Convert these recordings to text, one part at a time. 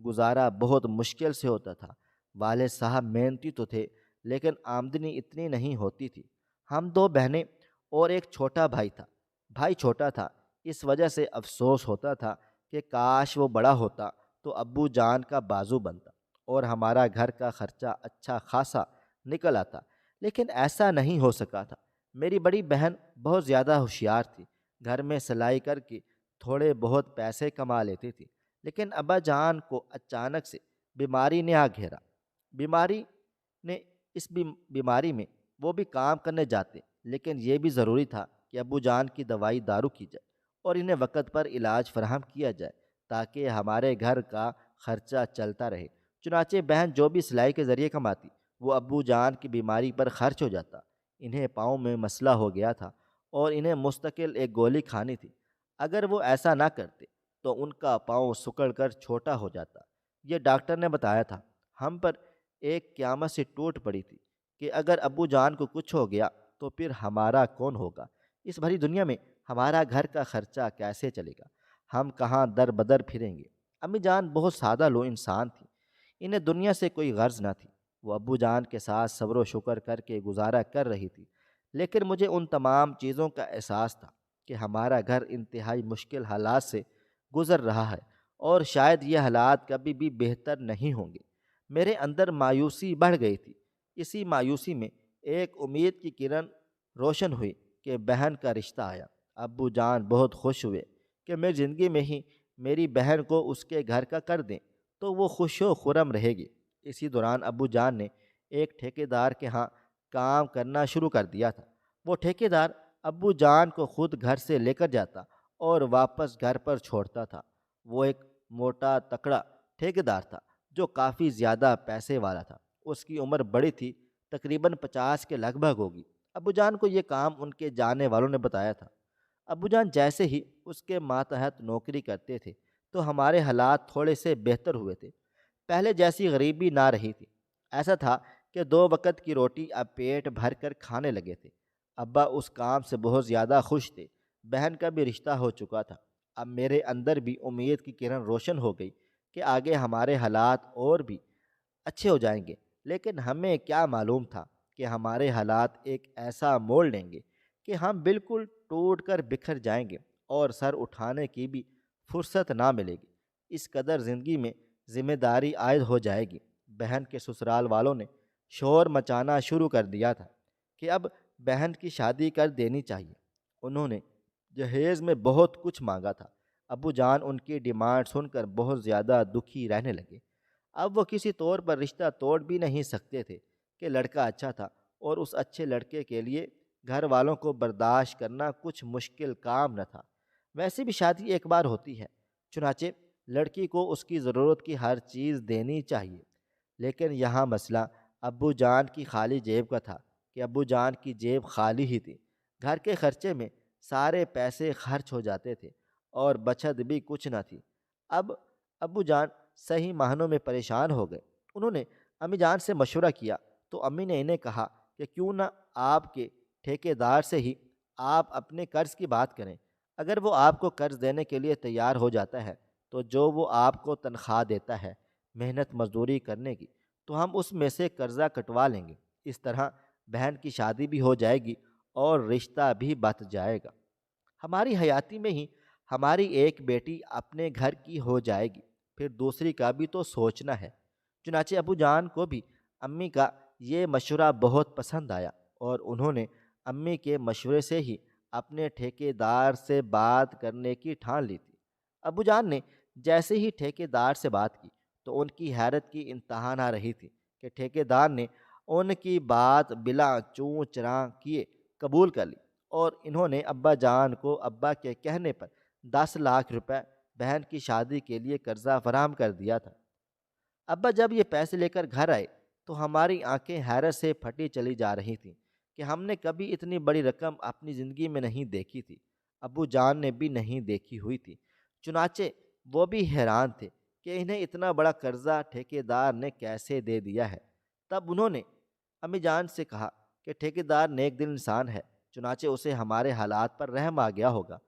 گزارا بہت مشکل سے ہوتا تھا۔ والد صاحب محنتی تو تھے لیکن آمدنی اتنی نہیں ہوتی تھی۔ ہم دو بہنیں اور ایک چھوٹا بھائی تھا۔ بھائی چھوٹا تھا، اس وجہ سے افسوس ہوتا تھا کہ کاش وہ بڑا ہوتا تو ابو جان کا بازو بنتا اور ہمارا گھر کا خرچہ اچھا خاصا نکل آتا، لیکن ایسا نہیں ہو سکا تھا۔ میری بڑی بہن بہت زیادہ ہوشیار تھی، گھر میں سلائی کر کے تھوڑے بہت پیسے کما لیتی تھی، لیکن ابا جان کو اچانک سے بیماری نے آ گھیرا۔ بیماری نے اس بیماری میں وہ بھی کام کرنے جاتے، لیکن یہ بھی ضروری تھا کہ ابو جان کی دوائی دارو کی جائے اور انہیں وقت پر علاج فراہم کیا جائے تاکہ ہمارے گھر کا خرچہ چلتا رہے۔ چنانچہ بہن جو بھی سلائی کے ذریعے کماتی وہ ابو جان کی بیماری پر خرچ ہو جاتا۔ انہیں پاؤں میں مسئلہ ہو گیا تھا اور انہیں مستقل ایک گولی کھانی تھی۔ اگر وہ ایسا نہ کرتے تو ان کا پاؤں سکڑ کر چھوٹا ہو جاتا۔ یہ ڈاکٹر نے بتایا تھا۔ ہم پر ایک قیامت سے ٹوٹ پڑی تھی کہ اگر ابو جان کو کچھ ہو گیا تو پھر ہمارا کون ہوگا؟ اس بھری دنیا میں ہمارا گھر کا خرچہ کیسے چلے گا؟ ہم کہاں در بدر پھریں گے؟ امی جان بہت سادہ لو انسان تھی، انہیں دنیا سے کوئی غرض نہ تھی۔ وہ ابو جان کے ساتھ صبر و شکر کر کے گزارا کر رہی تھی، لیکن مجھے ان تمام چیزوں کا احساس تھا کہ ہمارا گھر انتہائی مشکل حالات سے گزر رہا ہے اور شاید یہ حالات کبھی بھی بہتر نہیں ہوں گے۔ میرے اندر مایوسی بڑھ گئی تھی۔ اسی مایوسی میں ایک امید کی کرن روشن ہوئی کہ بہن کا رشتہ آیا۔ ابو جان بہت خوش ہوئے کہ میری زندگی میں ہی میری بہن کو اس کے گھر کا کر دیں تو وہ خوش و خرم رہے گی۔ اسی دوران ابو جان نے ایک ٹھیکیدار کے ہاں کام کرنا شروع کر دیا تھا۔ وہ ٹھیکیدار ابو جان کو خود گھر سے لے کر جاتا اور واپس گھر پر چھوڑتا تھا۔ وہ ایک موٹا تکڑا ٹھیکیدار تھا جو کافی زیادہ پیسے والا تھا۔ اس کی عمر بڑی تھی، تقریباً 50 کے لگ بھگ ہوگی۔ ابو جان کو یہ کام ان کے جانے والوں نے بتایا تھا۔ ابو جان جیسے ہی اس کے ماتحت نوکری کرتے تھے تو ہمارے حالات تھوڑے سے بہتر ہوئے تھے۔ پہلے جیسی غریبی نہ رہی تھی۔ ایسا تھا کہ 2 وقت کی روٹی اب پیٹ بھر کر کھانے لگے تھے۔ ابا اس کام سے بہت زیادہ خوش تھے۔ بہن کا بھی رشتہ ہو چکا تھا۔ اب میرے اندر بھی امید کی کرن روشن ہو گئی کہ آگے ہمارے حالات اور بھی اچھے ہو جائیں گے، لیکن ہمیں کیا معلوم تھا کہ ہمارے حالات ایک ایسا موڑ لیں گے کہ ہم بالکل ٹوٹ کر بکھر جائیں گے اور سر اٹھانے کی بھی فرصت نہ ملے گی۔ اس قدر زندگی میں ذمہ داری عائد ہو جائے گی۔ بہن کے سسرال والوں نے شور مچانا شروع کر دیا تھا کہ اب بہن کی شادی کر دینی چاہیے۔ انہوں نے جہیز میں بہت کچھ مانگا تھا۔ ابو جان ان کی ڈیمانڈ سن کر بہت زیادہ دکھی رہنے لگے۔ اب وہ کسی طور پر رشتہ توڑ بھی نہیں سکتے تھے کہ لڑکا اچھا تھا اور اس اچھے لڑکے کے لیے گھر والوں کو برداشت کرنا کچھ مشکل کام نہ تھا۔ ویسے بھی شادی ایک بار ہوتی ہے، چنانچہ لڑکی کو اس کی ضرورت کی ہر چیز دینی چاہیے۔ لیکن یہاں مسئلہ ابو جان کی خالی جیب کا تھا کہ ابو جان کی جیب خالی ہی تھی۔ گھر کے خرچے میں سارے پیسے خرچ ہو جاتے تھے اور بچت بھی کچھ نہ تھی۔ اب ابو جان صحیح معنوں میں پریشان ہو گئے۔ انہوں نے امی جان سے مشورہ کیا تو امی نے انہیں کہا کہ کیوں نہ آپ کے ٹھیکیدار سے ہی آپ اپنے قرض کی بات کریں۔ اگر وہ آپ کو قرض دینے کے لیے تیار ہو جاتا ہے تو جو وہ آپ کو تنخواہ دیتا ہے محنت مزدوری کرنے کی، تو ہم اس میں سے قرضہ کٹوا لیں گے۔ اس طرح بہن کی شادی بھی ہو جائے گی اور رشتہ بھی بت جائے گا۔ ہماری حیاتی میں ہی ہماری ایک بیٹی اپنے گھر کی ہو جائے گی، پھر دوسری کا بھی تو سوچنا ہے۔ چنانچہ ابو جان کو بھی امی کا یہ مشورہ بہت پسند آیا اور انہوں نے امی کے مشورے سے ہی اپنے ٹھیکیدار سے بات کرنے کی ٹھان لی تھی۔ ابو جان نے جیسے ہی ٹھیکیدار سے بات کی تو ان کی حیرت کی انتہا نہ رہی تھی کہ ٹھیکیدار نے ان کی بات بلا چوں چراں کیے قبول کر لی اور انہوں نے ابا جان کو ابا کے کہنے پر 10 لاکھ روپے بہن کی شادی کے لیے قرضہ فراہم کر دیا تھا۔ ابا جب یہ پیسے لے کر گھر آئے تو ہماری آنکھیں حیرت سے پھٹی چلی جا رہی تھیں کہ ہم نے کبھی اتنی بڑی رقم اپنی زندگی میں نہیں دیکھی تھی۔ ابو جان نے بھی نہیں دیکھی ہوئی تھی۔ چنانچہ وہ بھی حیران تھے کہ انہیں اتنا بڑا قرضہ ٹھیکیدار نے کیسے دے دیا ہے۔ تب انہوں نے امی جان سے کہا کہ ٹھیکیدار نیک دل انسان ہے، چنانچہ اسے ہمارے حالات پر رحم آ گیا ہوگا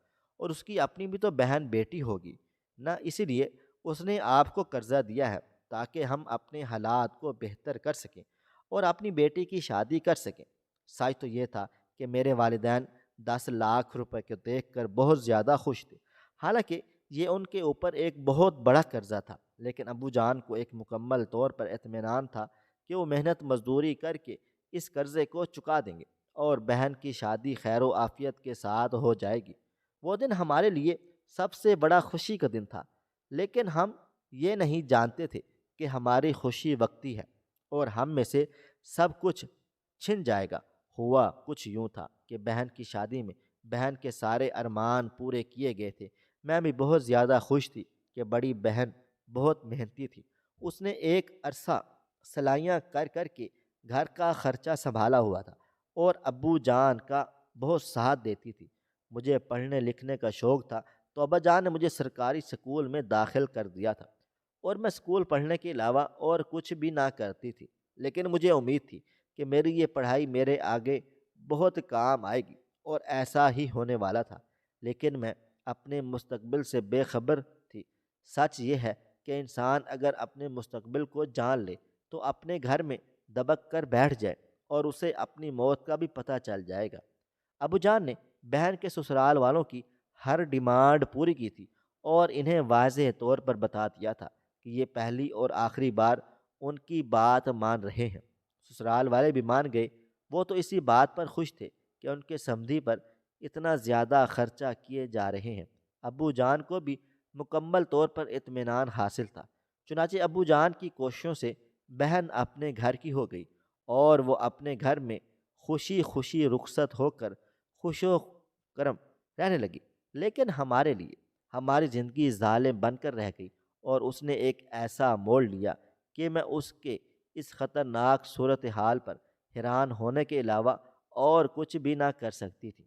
اور اس کی اپنی بھی تو بہن بیٹی ہوگی نہ، اسی لیے اس نے آپ کو قرضہ دیا ہے تاکہ ہم اپنے حالات کو بہتر کر سکیں اور اپنی بیٹی کی شادی کر سکیں۔ سچ تو یہ تھا کہ میرے والدین 10 لاکھ روپے کو دیکھ کر بہت زیادہ خوش تھے، حالانکہ یہ ان کے اوپر ایک بہت بڑا قرضہ تھا، لیکن ابو جان کو ایک مکمل طور پر اطمینان تھا کہ وہ محنت مزدوری کر کے اس قرضے کو چکا دیں گے اور بہن کی شادی خیر و عافیت کے ساتھ ہو جائے گی۔ وہ دن ہمارے لیے سب سے بڑا خوشی کا دن تھا، لیکن ہم یہ نہیں جانتے تھے کہ ہماری خوشی وقتی ہے اور ہم میں سے سب کچھ چھن جائے گا۔ ہوا کچھ یوں تھا کہ بہن کی شادی میں بہن کے سارے ارمان پورے کیے گئے تھے۔ میں بھی بہت زیادہ خوش تھی کہ بڑی بہن بہت محنتی تھی۔ اس نے ایک عرصہ سلائیاں کر کر کے گھر کا خرچہ سنبھالا ہوا تھا اور ابو جان کا بہت ساتھ دیتی تھی۔ مجھے پڑھنے لکھنے کا شوق تھا تو ابا جان نے مجھے سرکاری سکول میں داخل کر دیا تھا اور میں سکول پڑھنے کے علاوہ اور کچھ بھی نہ کرتی تھی، لیکن مجھے امید تھی کہ میری یہ پڑھائی میرے آگے بہت کام آئے گی اور ایسا ہی ہونے والا تھا، لیکن میں اپنے مستقبل سے بے خبر تھی۔ سچ یہ ہے کہ انسان اگر اپنے مستقبل کو جان لے تو اپنے گھر میں دبک کر بیٹھ جائے اور اسے اپنی موت کا بھی پتہ چل جائے گا۔ ابو جان نے بہن کے سسرال والوں کی ہر ڈیمانڈ پوری کی تھی اور انہیں واضح طور پر بتا دیا تھا کہ یہ پہلی اور آخری بار ان کی بات مان رہے ہیں۔ سسرال والے بھی مان گئے۔ وہ تو اسی بات پر خوش تھے کہ ان کے سمدھی پر اتنا زیادہ خرچہ کیے جا رہے ہیں۔ ابو جان کو بھی مکمل طور پر اطمینان حاصل تھا۔ چنانچہ ابو جان کی کوششوں سے بہن اپنے گھر کی ہو گئی اور وہ اپنے گھر میں خوشی خوشی رخصت ہو کر خوش و کرم رہنے لگی، لیکن ہمارے لیے ہماری زندگی ظالم بن کر رہ گئی اور اس نے ایک ایسا موڑ لیا کہ میں اس کے اس خطرناک صورتحال پر حیران ہونے کے علاوہ اور کچھ بھی نہ کر سکتی تھی۔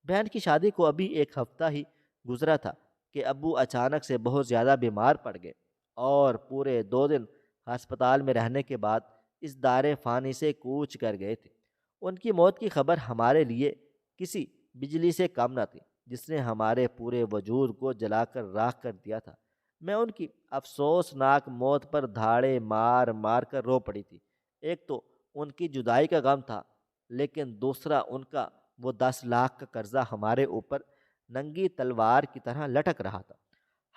بہن کی شادی کو ابھی ایک ہفتہ ہی گزرا تھا کہ ابو اچانک سے بہت زیادہ بیمار پڑ گئے اور پورے 2 دن ہسپتال میں رہنے کے بعد اس دار فانی سے کوچ کر گئے تھے۔ ان کی موت کی خبر ہمارے لیے کسی بجلی سے کم نہ تھی جس نے ہمارے پورے وجود کو جلا کر راکھ کر دیا تھا۔ میں ان کی افسوسناک موت پر دھاڑے مار مار کر رو پڑی تھی۔ ایک تو ان کی جدائی کا غم تھا، لیکن دوسرا ان کا وہ 10 لاکھ کا قرضہ ہمارے اوپر ننگی تلوار کی طرح لٹک رہا تھا۔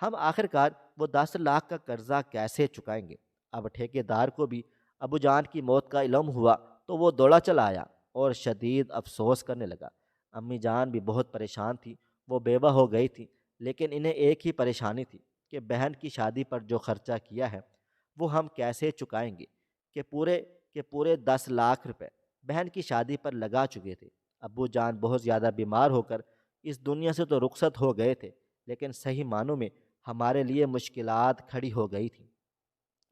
ہم آخرکار وہ 10 لاکھ کا قرضہ کیسے چکائیں گے؟ اب ٹھیکیدار کو بھی ابو جان کی موت کا علم ہوا تو وہ دوڑا چلا آیا اور شدید افسوس کرنے لگا۔ امی جان بھی بہت پریشان تھی۔ وہ بیوہ ہو گئی تھی، لیکن انہیں ایک ہی پریشانی تھی کہ بہن کی شادی پر جو خرچہ کیا ہے وہ ہم کیسے چکائیں گے، کہ پورے 10 لاکھ روپے بہن کی شادی پر لگا چکے تھے۔ ابو جان بہت زیادہ بیمار ہو کر اس دنیا سے تو رخصت ہو گئے تھے، لیکن صحیح معنوں میں ہمارے لیے مشکلات کھڑی ہو گئی تھیں۔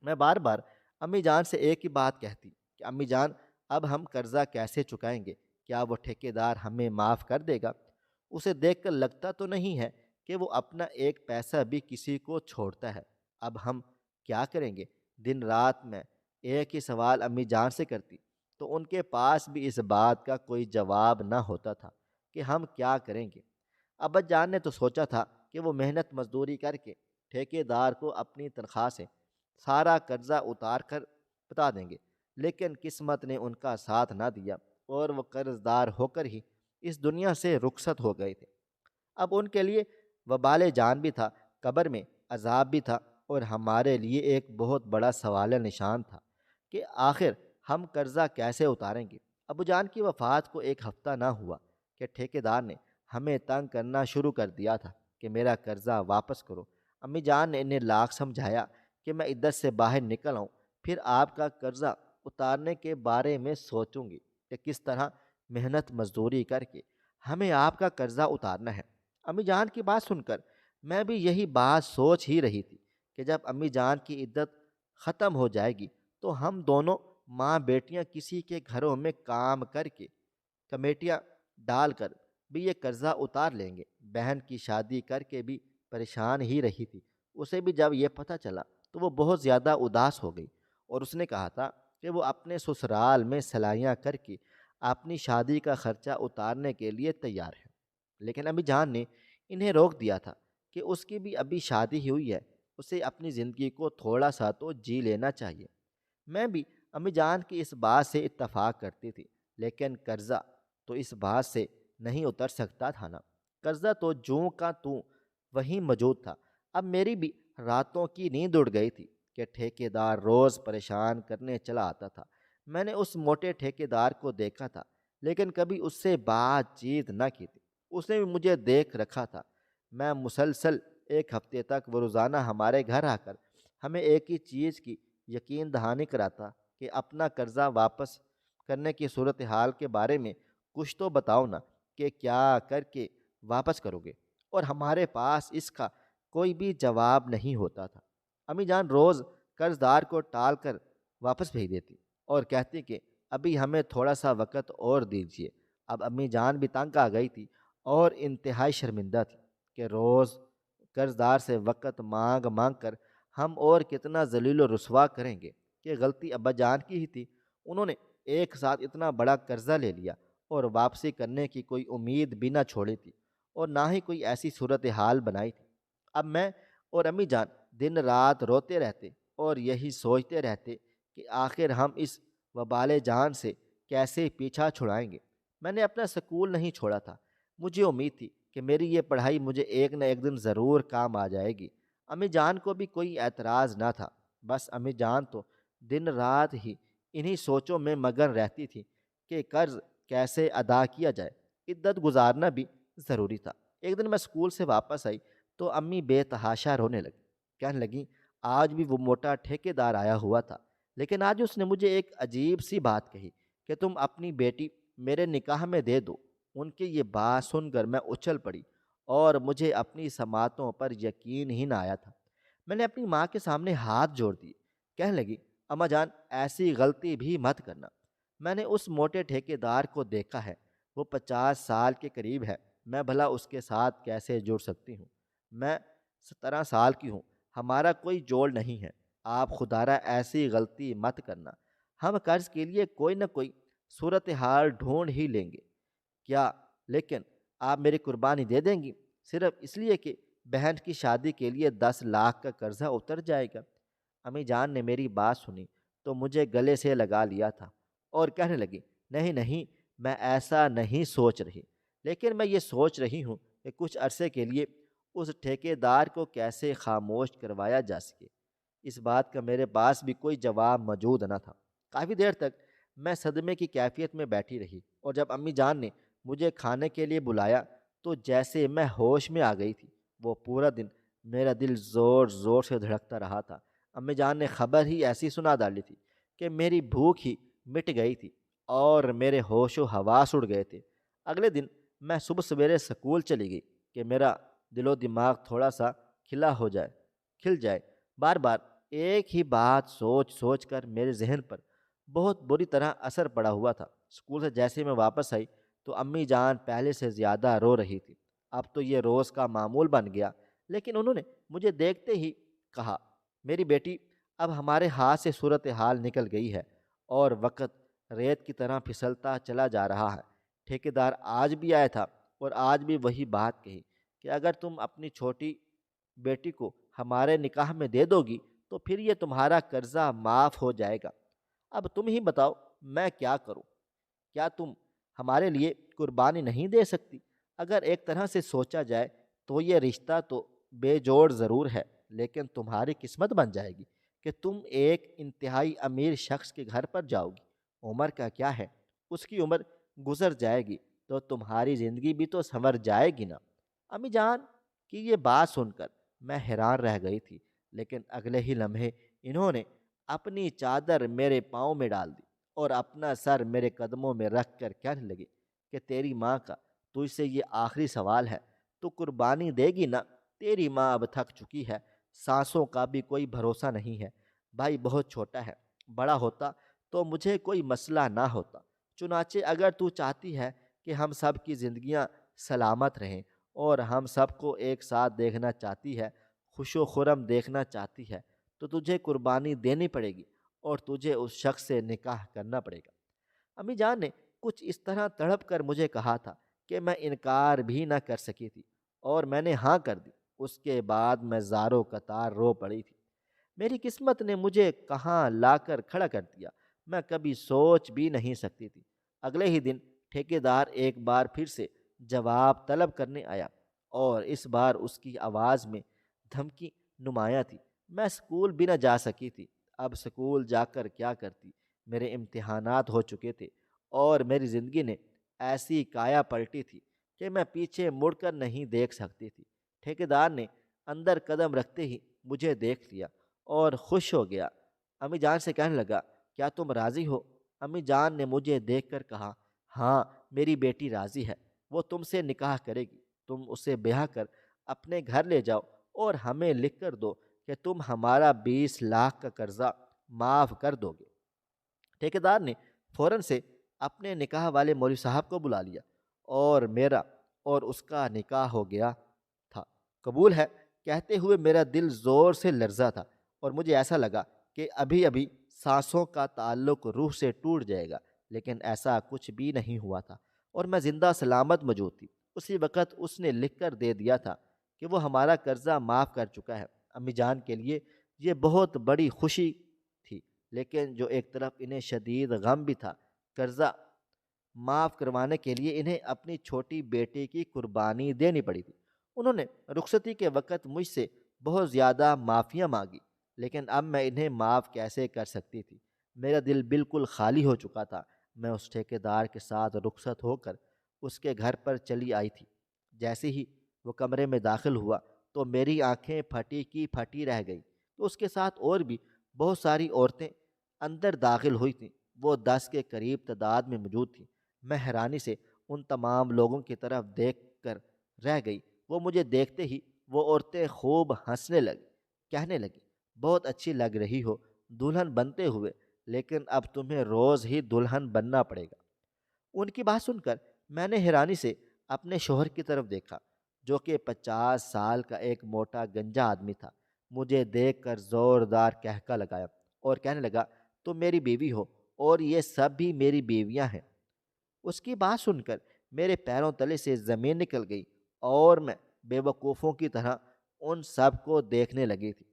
میں بار بار امی جان سے ایک ہی بات کہتی کہ امی جان، اب ہم قرضہ کیسے چکائیں گے؟ کیا وہ ٹھیکیدار ہمیں معاف کر دے گا؟ اسے دیکھ کر لگتا تو نہیں ہے کہ وہ اپنا ایک پیسہ بھی کسی کو چھوڑتا ہے۔ اب ہم کیا کریں گے؟ دن رات میں ایک ہی سوال امی جان سے کرتی تو ان کے پاس بھی اس بات کا کوئی جواب نہ ہوتا تھا کہ ہم کیا کریں گے۔ ابا جان نے تو سوچا تھا کہ وہ محنت مزدوری کر کے ٹھیکیدار کو اپنی تنخواہ سے سارا قرضہ اتار کر بتا دیں گے، لیکن قسمت نے ان کا ساتھ نہ دیا اور وہ قرض دار ہو کر ہی اس دنیا سے رخصت ہو گئے تھے۔ اب ان کے لیے وبال جان بھی تھا، قبر میں عذاب بھی تھا اور ہمارے لیے ایک بہت بڑا سوال نشان تھا کہ آخر ہم قرضہ کیسے اتاریں گے۔ ابو جان کی وفات کو ایک ہفتہ نہ ہوا کہ ٹھیکیدار نے ہمیں تنگ کرنا شروع کر دیا تھا کہ میرا قرضہ واپس کرو۔ امی جان نے انہیں لاکھ سمجھایا کہ میں عدت سے باہر نکل آؤں، پھر آپ کا قرضہ اتارنے کے بارے میں سوچوں گی کہ کس طرح محنت مزدوری کر کے ہمیں آپ کا قرضہ اتارنا ہے۔ امی جان کی بات سن کر میں بھی یہی بات سوچ ہی رہی تھی کہ جب امی جان کی عدت ختم ہو جائے گی تو ہم دونوں ماں بیٹیاں کسی کے گھروں میں کام کر کے کمیٹیاں ڈال کر بھی یہ قرضہ اتار لیں گے۔ بہن کی شادی کر کے بھی پریشان ہی رہی تھی۔ اسے بھی جب یہ پتہ چلا تو وہ بہت زیادہ اداس ہو گئی اور اس نے کہا تھا کہ وہ اپنے سسرال میں سلائیاں کر کے اپنی شادی کا خرچہ اتارنے کے لیے تیار ہے، لیکن امی جان نے انہیں روک دیا تھا کہ اس کی بھی ابھی شادی ہی ہوئی ہے اسے اپنی زندگی کو تھوڑا سا تو جی لینا چاہیے۔ میں بھی امی جان کی اس بات سے اتفاق کرتی تھی، لیکن قرضہ تو اس بات سے نہیں اتر سکتا تھا نا۔ قرضہ تو جوں کا توں وہیں موجود تھا۔ اب میری بھی راتوں کی نیند اڑ گئی تھی کہ ٹھیکیدار روز پریشان کرنے چلا آتا تھا۔ میں نے اس موٹے ٹھیکیدار کو دیکھا تھا، لیکن کبھی اس سے بات چیت نہ کی تھی۔ اس نے بھی مجھے دیکھ رکھا تھا۔ میں مسلسل ایک ہفتے تک وہ روزانہ ہمارے گھر آ کر ہمیں ایک ہی چیز کی یقین دہانی کراتا کہ اپنا قرضہ واپس کرنے کی صورتحال کے بارے میں کچھ تو بتاؤ نا، کہ کیا کر کے واپس کرو گے؟ اور ہمارے پاس اس کا کوئی بھی جواب نہیں ہوتا تھا۔ امی جان روز قرض دار کو ٹال کر واپس بھیج دیتی اور کہتی کہ ابھی ہمیں تھوڑا سا وقت اور دیجیے۔ اب امی جان بھی تنگ آ گئی تھی اور انتہائی شرمندہ تھی کہ روز قرض دار سے وقت مانگ مانگ کر ہم اور کتنا ذلیل و رسوا کریں گے، کہ غلطی ابا جان کی ہی تھی۔ انہوں نے ایک ساتھ اتنا بڑا قرضہ لے لیا اور واپسی کرنے کی کوئی امید بھی نہ چھوڑی تھی، اور نہ ہی کوئی ایسی صورتحال بنائی تھی۔ اب میں اور امی جان دن رات روتے رہتے اور یہی سوچتے رہتے کہ آخر ہم اس وبال جان سے کیسے پیچھا چھڑائیں گے۔ میں نے اپنا سکول نہیں چھوڑا تھا۔ مجھے امید تھی کہ میری یہ پڑھائی مجھے ایک نہ ایک دن ضرور کام آ جائے گی۔ امی جان کو بھی کوئی اعتراض نہ تھا، بس امی جان تو دن رات ہی انہی سوچوں میں مگن رہتی تھی کہ قرض کیسے ادا کیا جائے۔ عدت گزارنا بھی ضروری تھا۔ ایک دن میں اسکول سے واپس آئی تو امی بے تحاشا رونے لگی۔ کہنے لگیں آج بھی وہ موٹا ٹھیکیدار آیا ہوا تھا، لیکن آج اس نے مجھے ایک عجیب سی بات کہی کہ تم اپنی بیٹی میرے نکاح میں دے دو۔ ان کی یہ بات سن کر میں اچھل پڑی اور مجھے اپنی سماعتوں پر یقین ہی نہ آیا تھا۔ میں نے اپنی ماں کے سامنے ہاتھ جوڑ دیے۔ کہنے لگی اماں جان ایسی غلطی بھی مت کرنا۔ میں نے اس موٹے ٹھیکیدار کو دیکھا ہے، وہ 50 سال کے قریب ہے، میں بھلا اس کے ساتھ کیسے جڑ سکتی ہوں؟ میں 17 سال کی ہوں، ہمارا کوئی جوڑ نہیں ہے۔ آپ خدارہ ایسی غلطی مت کرنا۔ ہم قرض کے لیے کوئی نہ کوئی صورتحال ڈھونڈ ہی لیں گے۔ کیا لیکن آپ میری قربانی دے دیں گی صرف اس لیے کہ بہن کی شادی کے لیے 10 لاکھ کا قرضہ اتر جائے گا؟ امی جان نے میری بات سنی تو مجھے گلے سے لگا لیا تھا اور کہنے لگی نہیں نہیں، میں ایسا نہیں سوچ رہی، لیکن میں یہ سوچ رہی ہوں کہ کچھ عرصے کے لیے اس ٹھیکیدار کو کیسے خاموش کروایا جا سکے۔ اس بات کا میرے پاس بھی کوئی جواب موجود نہ تھا۔ کافی دیر تک میں صدمے کی کیفیت میں بیٹھی رہی، اور جب امی جان نے مجھے کھانے کے لیے بلایا تو جیسے میں ہوش میں آ گئی تھی۔ وہ پورا دن میرا دل زور زور سے دھڑکتا رہا تھا۔ امی جان نے خبر ہی ایسی سنا ڈالی تھی کہ میری بھوک ہی مٹ گئی تھی اور میرے ہوش و حواس اڑ گئے تھے۔ اگلے دن میں صبح سویرے سکول چلی گئی کہ میرا دل و دماغ تھوڑا سا کھل جائے۔ بار بار ایک ہی بات سوچ سوچ کر میرے ذہن پر بہت بری طرح اثر پڑا ہوا تھا۔ اسکول سے جیسے میں واپس آئی تو امی جان پہلے سے زیادہ رو رہی تھی۔ اب تو یہ روز کا معمول بن گیا، لیکن انہوں نے مجھے دیکھتے ہی کہا میری بیٹی اب ہمارے ہاتھ سے صورتحال نکل گئی ہے اور وقت ریت کی طرح پھسلتا چلا جا رہا ہے۔ ٹھیکیدار آج بھی آیا تھا اور آج بھی وہی بات کہی کہ اگر تم اپنی چھوٹی بیٹی کو ہمارے نکاح میں دے دو گی تو پھر یہ تمہارا قرضہ معاف ہو جائے گا۔ اب تم ہی بتاؤ میں کیا کروں؟ کیا تم ہمارے لیے قربانی نہیں دے سکتی؟ اگر ایک طرح سے سوچا جائے تو یہ رشتہ تو بے جوڑ ضرور ہے، لیکن تمہاری قسمت بن جائے گی کہ تم ایک انتہائی امیر شخص کے گھر پر جاؤ گی۔ عمر کا کیا ہے، اس کی عمر گزر جائے گی تو تمہاری زندگی بھی تو سنور جائے گی نا۔ امی جان کی یہ بات سن کر میں حیران رہ گئی تھی، لیکن اگلے ہی لمحے انہوں نے اپنی چادر میرے پاؤں میں ڈال دی اور اپنا سر میرے قدموں میں رکھ کر کہنے لگے کہ تیری ماں کا تجھ سے یہ آخری سوال ہے، تو قربانی دے گی نا؟ تیری ماں اب تھک چکی ہے، سانسوں کا بھی کوئی بھروسہ نہیں ہے۔ بھائی بہت چھوٹا ہے، بڑا ہوتا تو مجھے کوئی مسئلہ نہ ہوتا۔ چنانچہ اگر تو چاہتی ہے کہ ہم سب کی زندگیاں سلامت رہیں اور ہم سب کو ایک ساتھ دیکھنا چاہتی ہے، خوش و خرم دیکھنا چاہتی ہے، تو تجھے قربانی دینی پڑے گی اور تجھے اس شخص سے نکاح کرنا پڑے گا۔ امی جان نے کچھ اس طرح تڑپ کر مجھے کہا تھا کہ میں انکار بھی نہ کر سکی تھی، اور میں نے ہاں کر دی۔ اس کے بعد میں زاروں قطار رو پڑی تھی۔ میری قسمت نے مجھے کہاں لا کر کھڑا کر دیا، میں کبھی سوچ بھی نہیں سکتی تھی۔ اگلے ہی دن ٹھیکیدار ایک بار پھر سے جواب طلب کرنے آیا، اور اس بار اس کی آواز میں دھمکی نمایاں تھی۔ میں اسکول بھی نہ جا سکی تھی۔ اب اسکول جا کر کیا کرتی؟ میرے امتحانات ہو چکے تھے، اور میری زندگی نے ایسی کایا پلٹی تھی کہ میں پیچھے مڑ کر نہیں دیکھ سکتی تھی۔ ٹھیکیدار نے اندر قدم رکھتے ہی مجھے دیکھ لیا اور خوش ہو گیا۔ امی جان سے کہنے لگا، کیا تم راضی ہو؟ امی جان نے مجھے دیکھ کر کہا، ہاں، میری بیٹی راضی ہے، وہ تم سے نکاح کرے گی۔ تم اسے بیاہ کر اپنے گھر لے جاؤ اور ہمیں لکھ کر دو کہ تم ہمارا 20 لاکھ کا قرضہ معاف کر دو گے۔ ٹھیکیدار نے فوراً سے اپنے نکاح والے مولوی صاحب کو بلا لیا، اور میرا اور اس کا نکاح ہو گیا تھا۔ قبول ہے کہتے ہوئے میرا دل زور سے لرزا تھا، اور مجھے ایسا لگا کہ ابھی ابھی سانسوں کا تعلق روح سے ٹوٹ جائے گا، لیکن ایسا کچھ بھی نہیں ہوا تھا، اور میں زندہ سلامت موجود تھی۔ اسی وقت اس نے لکھ کر دے دیا تھا کہ وہ ہمارا قرضہ معاف کر چکا ہے۔ امی جان کے لیے یہ بہت بڑی خوشی تھی، لیکن جو ایک طرف انہیں شدید غم بھی تھا۔ قرضہ معاف کروانے کے لیے انہیں اپنی چھوٹی بیٹی کی قربانی دینی پڑی تھی۔ انہوں نے رخصتی کے وقت مجھ سے بہت زیادہ معافیاں مانگی، لیکن اب میں انہیں معاف کیسے کر سکتی تھی؟ میرا دل بالکل خالی ہو چکا تھا۔ میں اس ٹھیکیدار کے ساتھ رخصت ہو کر اس کے گھر پر چلی آئی تھی۔ جیسے ہی وہ کمرے میں داخل ہوا تو میری آنکھیں پھٹی کی پھٹی رہ گئی کہ اس کے ساتھ اور بھی بہت ساری عورتیں اندر داخل ہوئی تھیں۔ وہ 10 کے قریب تعداد میں موجود تھیں۔ میں حیرانی سے ان تمام لوگوں کی طرف دیکھ کر رہ گئی۔ وہ مجھے دیکھتے ہی وہ عورتیں خوب ہنسنے لگیں، کہنے لگیں، بہت اچھی لگ رہی ہو دلہن بنتے ہوئے، لیکن اب تمہیں روز ہی دلہن بننا پڑے گا۔ ان کی بات سن کر میں نے حیرانی سے اپنے شوہر کی طرف دیکھا، جو کہ 50 سال کا ایک موٹا گنجا آدمی تھا۔ مجھے دیکھ کر زوردار کہکا لگایا اور کہنے لگا، تم میری بیوی ہو، اور یہ سب بھی میری بیویاں ہیں۔ اس کی بات سن کر میرے پیروں تلے سے زمین نکل گئی، اور میں بے وقوفوں کی طرح ان سب کو دیکھنے لگی تھی۔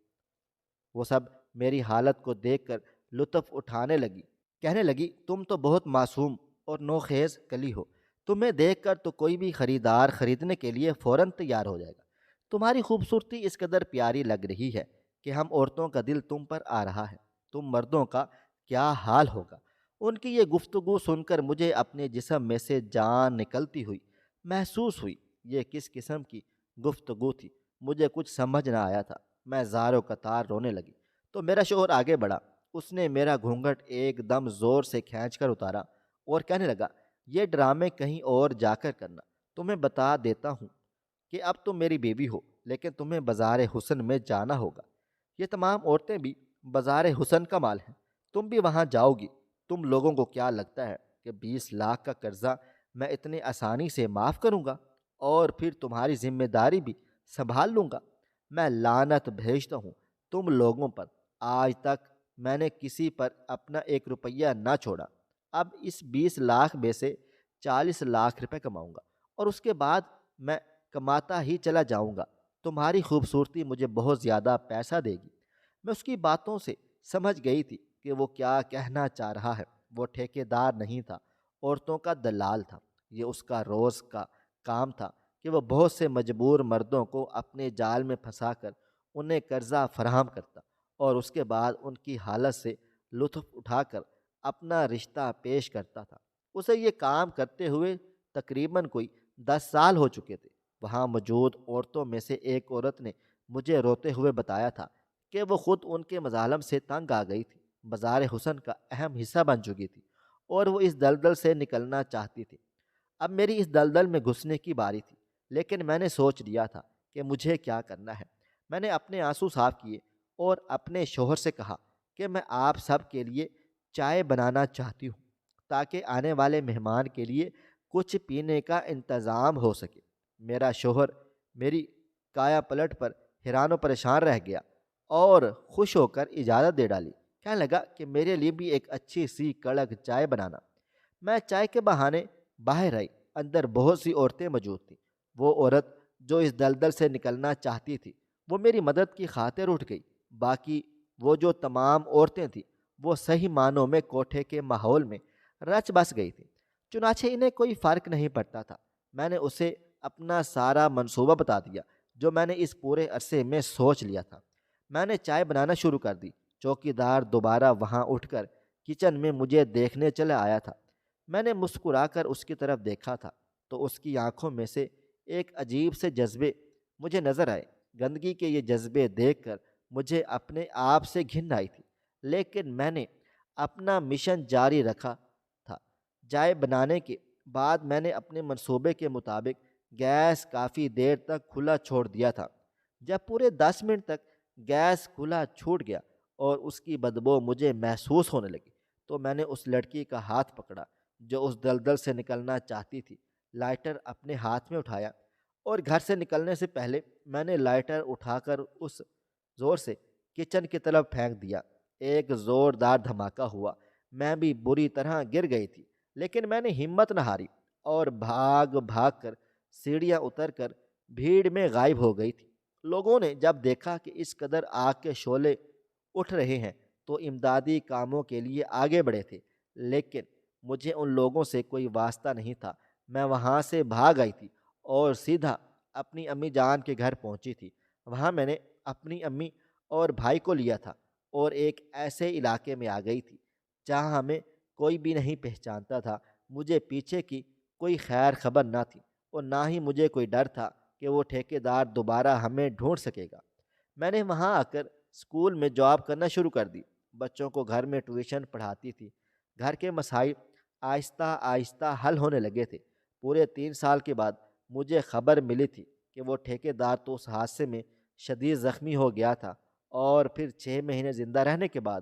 وہ سب میری حالت کو دیکھ کر لطف اٹھانے لگی، کہنے لگی، تم تو بہت معصوم اور نوخیز کلی ہو۔ تمہیں دیکھ کر تو کوئی بھی خریدار خریدنے کے لیے فوراً تیار ہو جائے گا۔ تمہاری خوبصورتی اس قدر پیاری لگ رہی ہے کہ ہم عورتوں کا دل تم پر آ رہا ہے۔ تم مردوں کا کیا حال ہوگا؟ ان کی یہ گفتگو سن کر مجھے اپنے جسم میں سے جان نکلتی ہوئی محسوس ہوئی۔ یہ کس قسم کی گفتگو تھی؟ مجھے کچھ سمجھ نہ آیا تھا۔ میں زاروں قطار رونے لگی تو میرا شوہر آگے بڑھا۔ اس نے میرا گھونگھٹ ایک دم زور سے کھینچ کر اتارا اور کہنے لگا، یہ ڈرامے کہیں اور جا کر کرنا۔ تمہیں بتا دیتا ہوں کہ اب تم میری بیوی ہو، لیکن تمہیں بازار حسن میں جانا ہوگا۔ یہ تمام عورتیں بھی بازار حسن کا مال ہیں، تم بھی وہاں جاؤ گی۔ تم لوگوں کو کیا لگتا ہے کہ 20 لاکھ کا قرضہ میں اتنی آسانی سے معاف کروں گا اور پھر تمہاری ذمہ داری بھی سنبھال لوں گا؟ میں لعنت بھیجتا ہوں تم لوگوں پر۔ آج تک میں نے کسی پر اپنا 1 روپیہ نہ چھوڑا۔ اب اس 20 لاکھ میں سے 40 لاکھ روپے کماؤں گا، اور اس کے بعد میں کماتا ہی چلا جاؤں گا۔ تمہاری خوبصورتی مجھے بہت زیادہ پیسہ دے گی۔ میں اس کی باتوں سے سمجھ گئی تھی کہ وہ کیا کہنا چاہ رہا ہے۔ وہ ٹھیکیدار نہیں تھا، عورتوں کا دلال تھا۔ یہ اس کا روز کا کام تھا کہ وہ بہت سے مجبور مردوں کو اپنے جال میں پھنسا کر انہیں قرضہ فراہم کرتا، اور اس کے بعد ان کی حالت سے لطف اٹھا کر اپنا رشتہ پیش کرتا تھا۔ اسے یہ کام کرتے ہوئے تقریباً کوئی 10 سال ہو چکے تھے۔ وہاں موجود عورتوں میں سے ایک عورت نے مجھے روتے ہوئے بتایا تھا کہ وہ خود ان کے مظالم سے تنگ آ گئی تھی، بازار حسن کا اہم حصہ بن چکی تھی، اور وہ اس دلدل سے نکلنا چاہتی تھی۔ اب میری اس دلدل میں گھسنے کی باری تھی، لیکن میں نے سوچ لیا تھا کہ مجھے کیا کرنا ہے۔ میں نے اپنے آنسو صاف کیے اور اپنے شوہر سے کہا کہ میں آپ سب کے لیے چائے بنانا چاہتی ہوں، تاکہ آنے والے مہمان کے لیے کچھ پینے کا انتظام ہو سکے۔ میرا شوہر میری کایا پلٹ پر حیران و پریشان رہ گیا اور خوش ہو کر اجازت دے ڈالی۔ کہنے لگا کہ میرے لیے بھی ایک اچھی سی کڑک چائے بنانا۔ میں چائے کے بہانے باہر آئی۔ اندر بہت سی عورتیں موجود تھیں۔ وہ عورت جو اس دلدل سے نکلنا چاہتی تھی وہ میری مدد کی خاطر اٹھ گئی۔ باقی وہ جو تمام عورتیں تھیں وہ صحیح معنوں میں کوٹھے کے ماحول میں رچ بس گئی تھیں۔ چنانچہ انہیں کوئی فرق نہیں پڑتا تھا۔ میں نے اسے اپنا سارا منصوبہ بتا دیا جو میں نے اس پورے عرصے میں سوچ لیا تھا۔ میں نے چائے بنانا شروع کر دی۔ چوکیدار دوبارہ وہاں اٹھ کر کچن میں مجھے دیکھنے چلا آیا تھا۔ میں نے مسکرا کر اس کی طرف دیکھا تھا تو اس کی آنکھوں میں سے ایک عجیب سے جذبے مجھے نظر آئے۔ گندگی کے یہ جذبے دیکھ کر مجھے اپنے آپ سے گھن آئی تھی، لیکن میں نے اپنا مشن جاری رکھا تھا۔ چائے بنانے کے بعد میں نے اپنے منصوبے کے مطابق گیس کافی دیر تک کھلا چھوڑ دیا تھا۔ جب پورے 10 منٹ تک گیس کھلا چھوٹ گیا اور اس کی بدبو مجھے محسوس ہونے لگی تو میں نے اس لڑکی کا ہاتھ پکڑا جو اس دلدل سے نکلنا چاہتی تھی۔ لائٹر اپنے ہاتھ میں اٹھایا اور گھر سے نکلنے سے پہلے میں نے لائٹر اٹھا کر اس زور سے کچن کی طرف پھینک دیا۔ ایک زوردار دھماکہ ہوا۔ میں بھی بری طرح گر گئی تھی، لیکن میں نے ہمت نہ ہاری اور بھاگ بھاگ کر سیڑھیاں اتر کر بھیڑ میں غائب ہو گئی تھی۔ لوگوں نے جب دیکھا کہ اس قدر آگ کے شعلے اٹھ رہے ہیں تو امدادی کاموں کے لیے آگے بڑھے تھے، لیکن مجھے ان لوگوں سے کوئی واسطہ نہیں تھا۔ میں وہاں سے بھاگ آئی تھی اور سیدھا اپنی امی جان کے گھر پہنچی تھی۔ وہاں میں نے اپنی امی اور بھائی کو لیا تھا اور ایک ایسے علاقے میں آ گئی تھی جہاں ہمیں کوئی بھی نہیں پہچانتا تھا۔ مجھے پیچھے کی کوئی خیر خبر نہ تھی اور نہ ہی مجھے کوئی ڈر تھا کہ وہ ٹھیکیدار دوبارہ ہمیں ڈھونڈ سکے گا۔ میں نے وہاں آ کر اسکول میں جاب کرنا شروع کر دی۔ بچوں کو گھر میں ٹیوشن پڑھاتی تھی۔ گھر کے مسائل آہستہ آہستہ حل ہونے لگے تھے۔ پورے 3 سال کے بعد مجھے خبر ملی تھی کہ وہ ٹھیکیدار تو اس حادثے میں شدید زخمی ہو گیا تھا اور پھر 6 مہینے زندہ رہنے کے بعد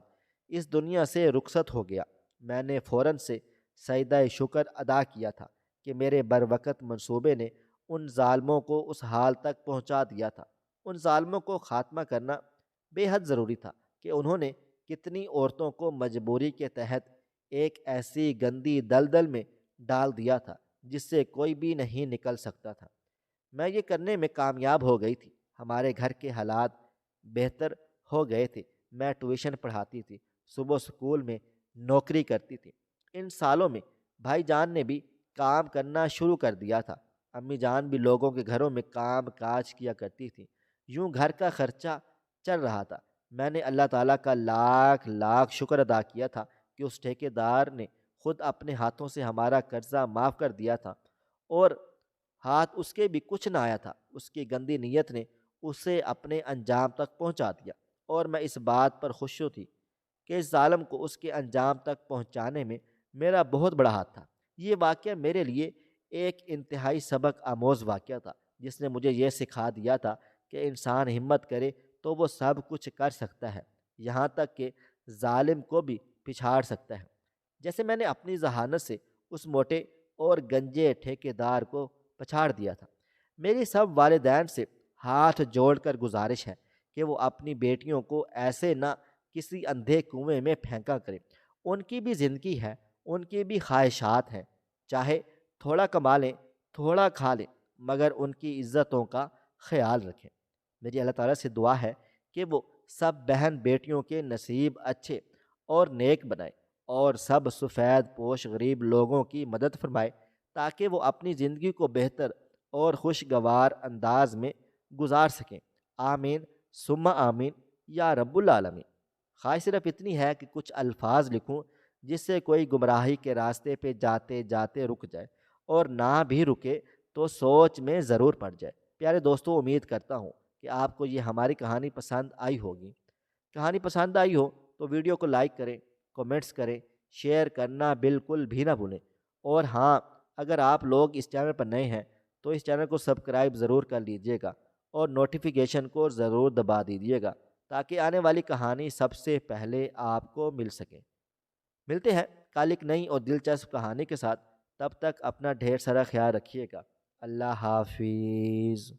اس دنیا سے رخصت ہو گیا۔ میں نے فوراً سے سجدہ شکر ادا کیا تھا کہ میرے بروقت منصوبے نے ان ظالموں کو اس حال تک پہنچا دیا تھا۔ ان ظالموں کو خاتمہ کرنا بے حد ضروری تھا کہ انہوں نے کتنی عورتوں کو مجبوری کے تحت ایک ایسی گندی دلدل میں ڈال دیا تھا جس سے کوئی بھی نہیں نکل سکتا تھا۔ میں یہ کرنے میں کامیاب ہو گئی تھی۔ ہمارے گھر کے حالات بہتر ہو گئے تھے۔ میں ٹیوشن پڑھاتی تھی، صبح اسکول میں نوکری کرتی تھی۔ ان سالوں میں بھائی جان نے بھی کام کرنا شروع کر دیا تھا۔ امی جان بھی لوگوں کے گھروں میں کام کاج کیا کرتی تھی۔ یوں گھر کا خرچہ چل رہا تھا۔ میں نے اللہ تعالیٰ کا لاکھ لاکھ شکر ادا کیا تھا کہ اس ٹھیکیدار نے خود اپنے ہاتھوں سے ہمارا قرضہ معاف کر دیا تھا اور ہاتھ اس کے بھی کچھ نہ آیا تھا۔ اس کی گندی نیت نے اسے اپنے انجام تک پہنچا دیا اور میں اس بات پر خوش تھی کہ اس ظالم کو اس کے انجام تک پہنچانے میں میرا بہت بڑا ہاتھ تھا۔ یہ واقعہ میرے لیے ایک انتہائی سبق آموز واقعہ تھا جس نے مجھے یہ سکھا دیا تھا کہ انسان ہمت کرے تو وہ سب کچھ کر سکتا ہے، یہاں تک کہ ظالم کو بھی پچھاڑ سکتا ہے۔ جیسے میں نے اپنی ذہانت سے اس موٹے اور گنجے ٹھیکیدار کو پچھاڑ دیا تھا۔ میری سب والدین سے ہاتھ جوڑ کر گزارش ہے کہ وہ اپنی بیٹیوں کو ایسے نہ کسی اندھے کنویں میں پھینکا کریں۔ ان کی بھی زندگی ہے، ان کی بھی خواہشات ہیں، چاہے تھوڑا کما لیں تھوڑا کھا لیں، مگر ان کی عزتوں کا خیال رکھیں۔ میری اللہ تعالیٰ سے دعا ہے کہ وہ سب بہن بیٹیوں کے نصیب اچھے اور نیک بنائے اور سب سفید پوش غریب لوگوں کی مدد فرمائے تاکہ وہ اپنی زندگی کو بہتر اور خوشگوار انداز میں گزار سکیں۔ آمین ثم آمین یا رب العالمین۔ خواہش صرف اتنی ہے کہ کچھ الفاظ لکھوں جس سے کوئی گمراہی کے راستے پہ جاتے جاتے رک جائے، اور نہ بھی رکے تو سوچ میں ضرور پڑ جائے۔ پیارے دوستو، امید کرتا ہوں کہ آپ کو یہ ہماری کہانی پسند آئی ہوگی۔ کہانی پسند آئی ہو تو ویڈیو کو لائک کریں، کومنٹس کریں، شیئر کرنا بالکل بھی نہ بھولیں۔ اور ہاں، اگر آپ لوگ اس چینل پر نئے ہیں تو اس چینل کو سبسکرائب ضرور کر لیجئے گا اور نوٹیفیکیشن کو ضرور دبا دیجئے گا تاکہ آنے والی کہانی سب سے پہلے آپ کو مل سکے۔ ملتے ہیں کل ایک نئی اور دلچسپ کہانی کے ساتھ۔ تب تک اپنا ڈھیر سارا خیال رکھیے گا۔ اللہ حافظ۔